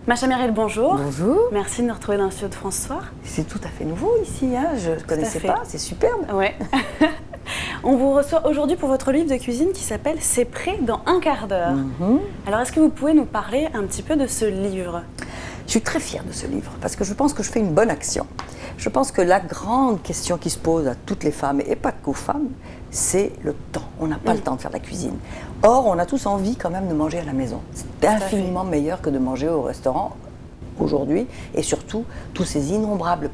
Macha Merel, bonjour. Bonjour. Merci de nous retrouver dans le studio de France Soir. C'est tout à fait nouveau ici, hein. Je ne connaissais pas, c'est superbe. Ouais. On vous reçoit aujourd'hui pour votre livre de cuisine qui s'appelle « C'est prêt dans un quart d'heure ». Alors, est-ce que vous pouvez nous parler un petit peu de ce livre ? Je suis très fière de ce livre parce que je pense que je fais une bonne action. Je pense que la grande question qui se pose à toutes les femmes, et pas qu'aux femmes, c'est le temps. On n'a pas le temps de faire la cuisine. Or, on a tous envie quand même de manger à la maison. C'est infiniment meilleur que de manger au restaurant aujourd'hui, et surtout tous ces innombrables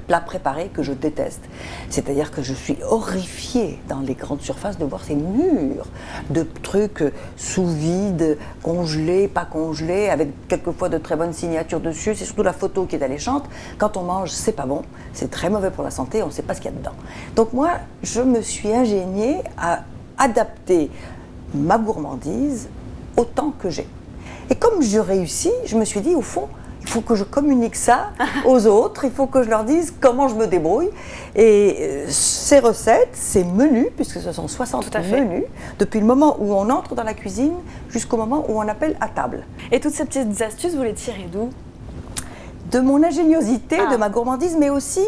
plats préparés que je déteste. C'est-à-dire que je suis horrifiée dans les grandes surfaces de voir ces murs de trucs sous vide, congelés, pas congelés, avec quelquefois de très bonnes signatures dessus. C'est surtout la photo qui est alléchante. Quand on mange, c'est pas bon, c'est très mauvais pour la santé, on ne sait pas ce qu'il y a dedans. Donc moi, je me suis ingéniée à adapter ma gourmandise au temps que j'ai. Et comme je réussis, je me suis dit, au fond, il faut que je communique ça aux autres, il faut que je leur dise comment je me débrouille. Et ces recettes, ces menus, puisque ce sont 60 menus, depuis le moment où on entre dans la cuisine jusqu'au moment où on appelle à table. Et toutes ces petites astuces, vous les tirez d'où ? De mon ingéniosité, de ma gourmandise, mais aussi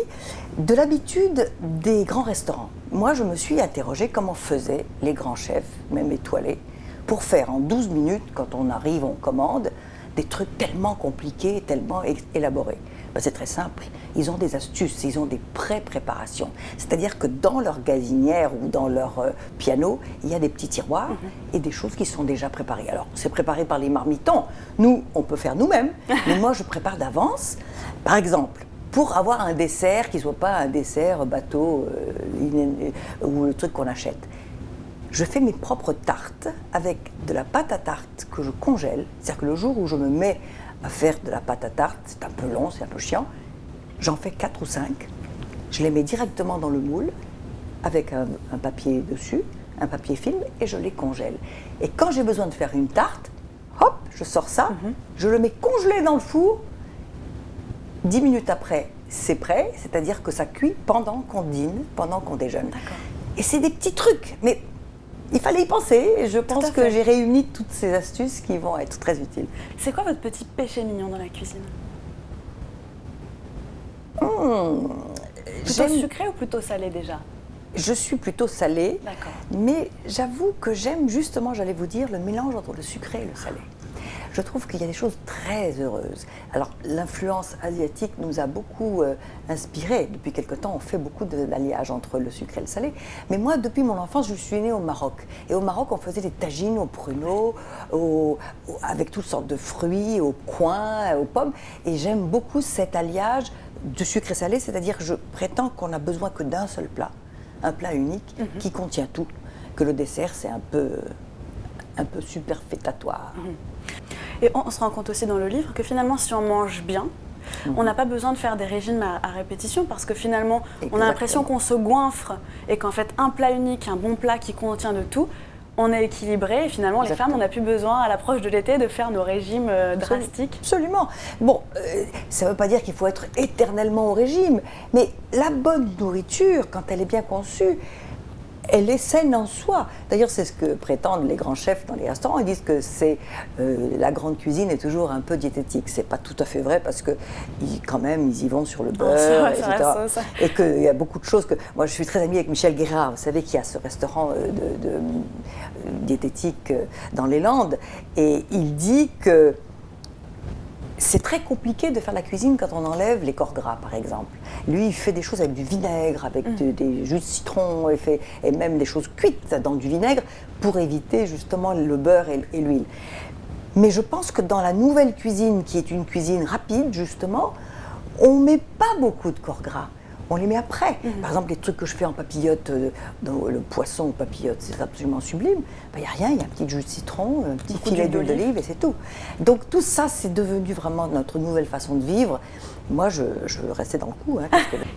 de l'habitude des grands restaurants. Moi, je me suis interrogée comment faisaient les grands chefs, même étoilés, pour faire en 12 minutes, quand on arrive, on commande, des trucs tellement compliqués, tellement élaborés. Ben, c'est très simple. Ils ont des astuces, ils ont des pré-préparations. C'est-à-dire que dans leur gazinière ou dans leur piano, il y a des petits tiroirs et des choses qui sont déjà préparées. Alors, c'est préparé par les marmitons. Nous, on peut faire nous-mêmes, mais moi, je prépare d'avance. Par exemple, pour avoir un dessert qui ne soit pas un dessert bateau ou le truc qu'on achète. Je fais mes propres tartes avec de la pâte à tarte que je congèle. C'est-à-dire que le jour où je me mets à faire de la pâte à tarte, c'est un peu long, c'est un peu chiant, j'en fais 4 ou 5. Je les mets directement dans le moule avec un papier dessus, un papier film, et je les congèle. Et quand j'ai besoin de faire une tarte, hop, je sors ça, je le mets congelé dans le four. 10 minutes après, c'est prêt, c'est-à-dire que ça cuit pendant qu'on dîne, pendant qu'on déjeune. Et c'est des petits trucs, mais il fallait y penser, et je pense que j'ai réuni toutes ces astuces qui vont être très utiles. C'est quoi votre petit péché mignon dans la cuisine ? Plutôt sucré ou plutôt salé déjà ? Je suis plutôt salée, mais j'avoue que j'aime justement, j'allais vous dire, le mélange entre le sucré et le salé. Je trouve qu'il y a des choses très heureuses. Alors, l'influence asiatique nous a beaucoup inspirés. Depuis quelque temps, on fait beaucoup d'alliages entre le sucré et le salé. Mais moi, depuis mon enfance, je suis née au Maroc. Et au Maroc, on faisait des tagines aux pruneaux, avec toutes sortes de fruits, aux coings, aux pommes. Et j'aime beaucoup cet alliage de sucre et salé, c'est-à-dire que je prétends qu'on n'a besoin que d'un seul plat, un plat unique qui contient tout. Que le dessert, c'est un peu superfétatoire. Et on se rend compte aussi dans le livre que finalement, si on mange bien, on n'a pas besoin de faire des régimes à répétition parce que finalement, on a l'impression qu'on se goinfre et qu'en fait, un plat unique, un bon plat qui contient de tout, on est équilibré et finalement, les femmes, on n'a plus besoin à l'approche de l'été de faire nos régimes drastiques. Absolument. Bon, ça ne veut pas dire qu'il faut être éternellement au régime, mais la bonne nourriture, quand elle est bien conçue, elle est saine en soi. D'ailleurs, c'est ce que prétendent les grands chefs dans les restaurants. Ils disent que la grande cuisine est toujours un peu diététique. C'est pas tout à fait vrai parce que quand même, ils y vont sur le beurre, etc. Et qu'il y a beaucoup de choses que... Moi, je suis très amie avec Michel Guérard. Vous savez qu'il y a ce restaurant de diététique dans les Landes. Et il dit que c'est très compliqué de faire la cuisine quand on enlève les corps gras, par exemple. Lui, il fait des choses avec du vinaigre, avec des jus de citron, et même des choses cuites dans du vinaigre pour éviter justement le beurre et l'huile. Mais je pense que dans la nouvelle cuisine, qui est une cuisine rapide, justement, on ne met pas beaucoup de corps gras. On les met après. Par exemple, les trucs que je fais en papillote, dans le poisson au papillote, c'est absolument sublime. Il n'y a rien, il y a un petit jus de citron, un petit filet d'huile d'olive et c'est tout. Donc tout ça, c'est devenu vraiment notre nouvelle façon de vivre. Moi, je restais dans le coup.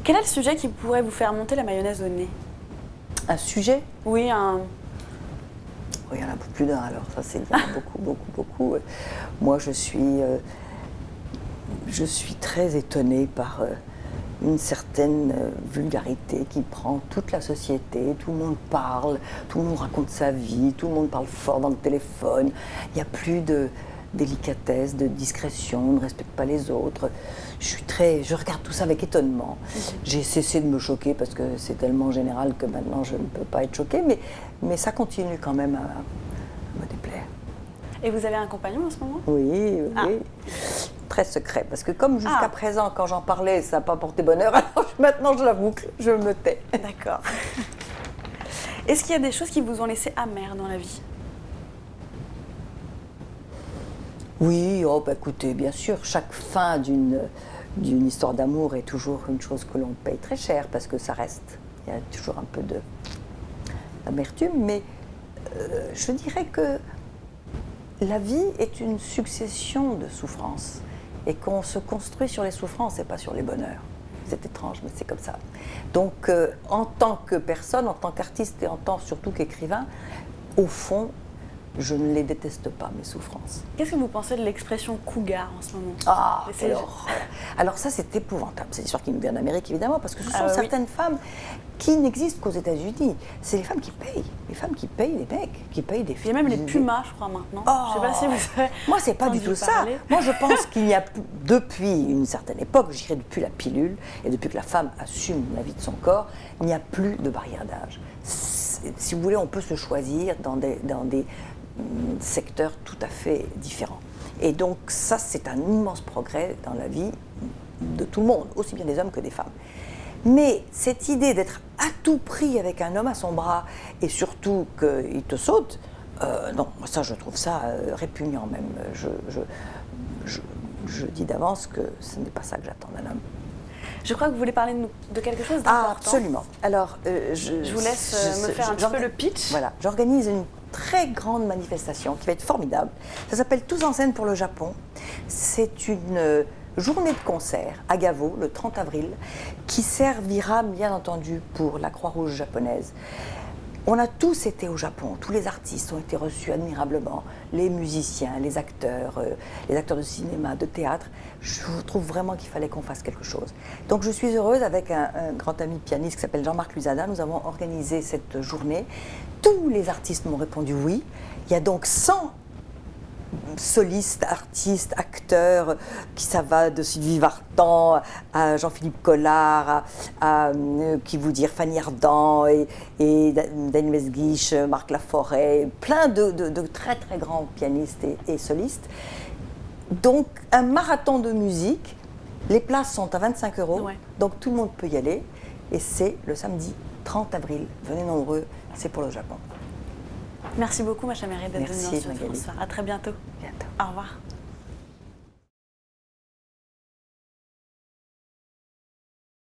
Quel est le sujet qui pourrait vous faire monter la mayonnaise au nez ? Un sujet ? Oui, Oui, il y en a plus d'un alors, ça c'est beaucoup. Moi, je suis très étonnée par... une certaine vulgarité qui prend toute la société, tout le monde parle, tout le monde raconte sa vie, tout le monde parle fort dans le téléphone, il n'y a plus délicatesse, de discrétion, on ne respecte pas les autres. Je regarde tout ça avec étonnement. J'ai cessé de me choquer parce que c'est tellement général que maintenant je ne peux pas être choquée, mais ça continue quand même à me déplaire. Et vous avez un compagnon en ce moment? Oui. Très secret, parce que comme jusqu'à présent, quand j'en parlais, ça n'a pas porté bonheur, alors maintenant je l'avoue que je me tais. D'accord. Est-ce qu'il y a des choses qui vous ont laissé amères dans la vie? Oui, écoutez, bien sûr, chaque fin d'une histoire d'amour est toujours une chose que l'on paye très cher, parce que ça reste, il y a toujours un peu d'amertume, mais je dirais que la vie est une succession de souffrances, et qu'on se construit sur les souffrances et pas sur les bonheurs. C'est étrange, mais c'est comme ça. Donc, en tant que personne, en tant qu'artiste et en tant surtout qu'écrivain, au fond, je ne les déteste pas, mes souffrances. Qu'est-ce que vous pensez de l'expression cougar en ce moment? Alors ça, c'est épouvantable. C'est l'histoire qui nous vient d'Amérique, évidemment, parce que ce sont certaines femmes qui n'existent qu'aux États-Unis. C'est les femmes qui payent. Les femmes qui payent les mecs, qui payent des filles. Il y a même les pumas, je crois, maintenant. Je ne sais pas si vous avez Moi, c'est pas du tout ça. Moi, je pense qu'il y a, depuis une certaine époque, je dirais depuis la pilule, et depuis que la femme assume la vie de son corps, il n'y a plus de barrière d'âge. Si vous voulez, on peut se choisir dans des secteurs tout à fait différents. Et donc ça, c'est un immense progrès dans la vie de tout le monde, aussi bien des hommes que des femmes. Mais cette idée d'être à tout prix avec un homme à son bras, et surtout qu'il te saute, non, ça, je trouve ça répugnant même. Je dis d'avance que ce n'est pas ça que j'attends d'un homme. Je crois que vous voulez parler de quelque chose d'important. Absolument. Alors, je vous laisse me faire un petit peu le pitch. Voilà, j'organise une très grande manifestation qui va être formidable. Ça s'appelle Tous en scène pour le Japon. C'est une journée de concert à Gavo, le 30 avril, qui servira bien entendu pour la Croix-Rouge japonaise. On a tous été au Japon, tous les artistes ont été reçus admirablement, les musiciens, les acteurs de cinéma, de théâtre. Je trouve vraiment qu'il fallait qu'on fasse quelque chose. Donc je suis heureuse, avec un grand ami pianiste qui s'appelle Jean-Marc Luzada, nous avons organisé cette journée. Tous les artistes m'ont répondu oui. Il y a donc 100 solistes, artistes, acteurs, ça va de Sylvie Vartan à Jean-Philippe Collard, à qui vous dire, Fanny Ardant et Daniel Mesguich, Marc Laforêt, plein de très très grands pianistes et solistes. Donc un marathon de musique, les places sont à 25 €, donc tout le monde peut y aller, et c'est le samedi 30 avril. Venez nombreux, c'est pour le Japon. Merci beaucoup, Macha Merritt, d'être venue dans Merci, ce François. À très bientôt. Bientôt. Au revoir.